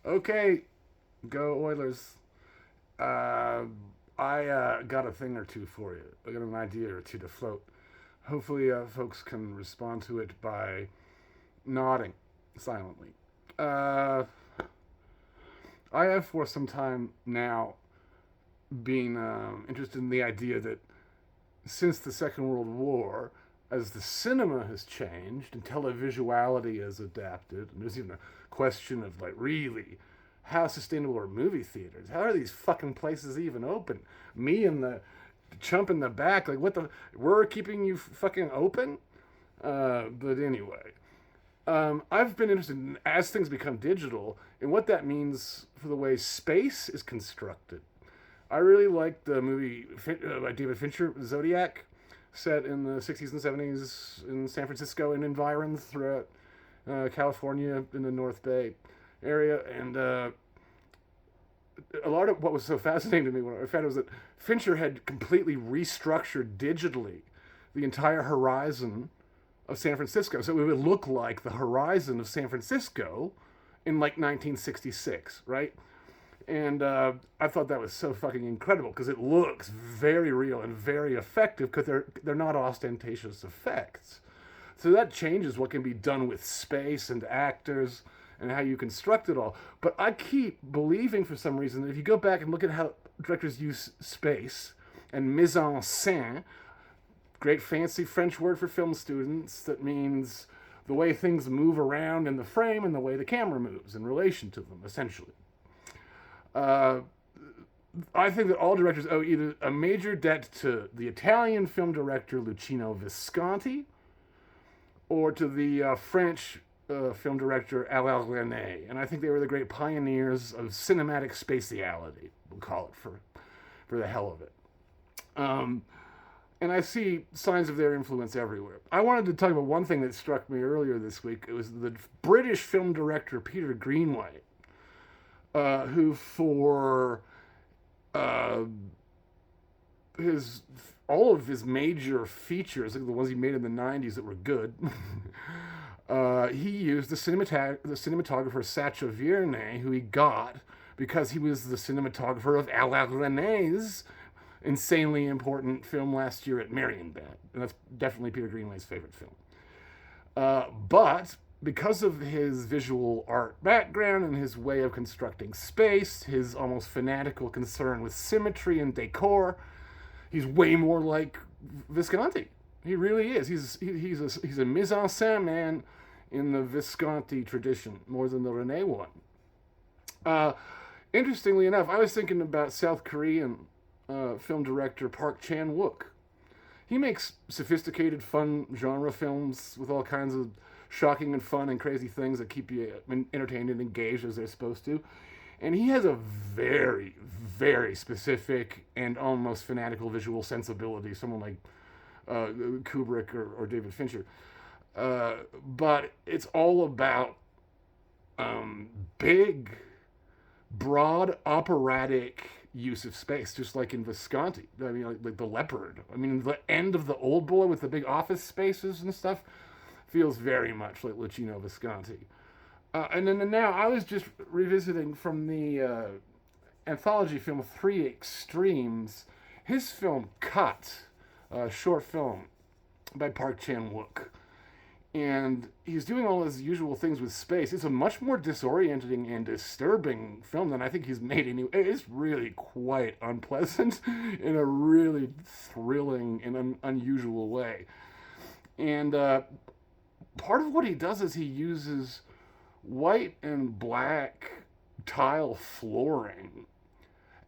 Okay, go Oilers. Uh, I got a thing or two for you. I got an idea or two to float. Hopefully, folks can respond to it by nodding silently. Uh, I have for some time now been interested in the idea that since the Second World War, as the cinema has changed and televisuality has adapted, and there's even a question of like really how sustainable are movie theaters? How are these fucking places even open? Me and the chump in the back, like what the? We're keeping you fucking open. But anyway, I've been interested in as things become digital and what that means for the way space is constructed. I really like the movie by David Fincher, Zodiac, set in the 60s and 70s in San Francisco and environs throughout California in the North Bay area. And a lot of what was so fascinating to me when I found it was that Fincher had completely restructured digitally the entire horizon of San Francisco. So it would look like the horizon of San Francisco in like 1966, right? And I thought that was so fucking incredible because it looks very real and very effective because they're not ostentatious effects. So that changes what can be done with space and actors and how you construct it all. But I keep believing for some reason that if you go back and look at how directors use space and mise en scène, great fancy French word for film students that means the way things move around in the frame and the way the camera moves in relation to them, essentially. Uh, I think that all directors owe either a major debt to the Italian film director Luchino Visconti or to the French film director Alain Resnais. And I think they were the great pioneers of cinematic spatiality, we'll call it for the hell of it. Um, and I see signs of their influence everywhere. I wanted to talk about one thing that struck me earlier this week. It was the British film director Peter Greenaway, who for uh, his all of his major features, like the ones he made in the '90s that were good, he used the cinematographer Sacha Vierney, who he got because he was the cinematographer of Alain Resnais's insanely important film last year at Marienbad, and that's definitely Peter Greenaway's favorite film. But because of his visual art background and his way of constructing space, his almost fanatical concern with symmetry and decor, he's way more like Visconti. He really is. He's a mise en scène man in the Visconti tradition more than the Resnais one. Uh, Interestingly enough, I was thinking about South Korean film director Park Chan Wook. He makes sophisticated, fun genre films with all kinds of shocking and fun and crazy things that keep you entertained and engaged as they're supposed to. And he has a very, very specific and almost fanatical visual sensibility, someone like Kubrick or David Fincher. But it's all about big, broad, operatic use of space, just like in Visconti. I mean, like the Leopard. I mean, the end of the Old Boy with the big office spaces and stuff feels very much like Luchino Visconti. And then now I was just revisiting from the anthology film Three Extremes, his film Cut, a short film by Park Chan Wook. And he's doing all his usual things with space. It's a much more disorienting and disturbing film than I think he's made any. It's really quite unpleasant in a really thrilling and unusual way. And part of what he does is he uses white and black tile flooring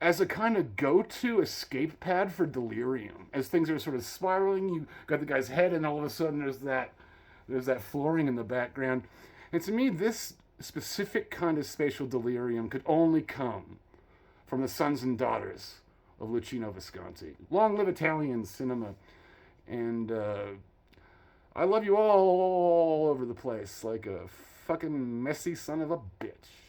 as a kind of go-to escape pad for delirium. As things are sort of spiraling, you got the guy's head, and all of a sudden there's that flooring in the background. And to me, this specific kind of spatial delirium could only come from the sons and daughters of Luchino Visconti. Long live Italian cinema. And I love you all over the place like a fucking messy son of a bitch.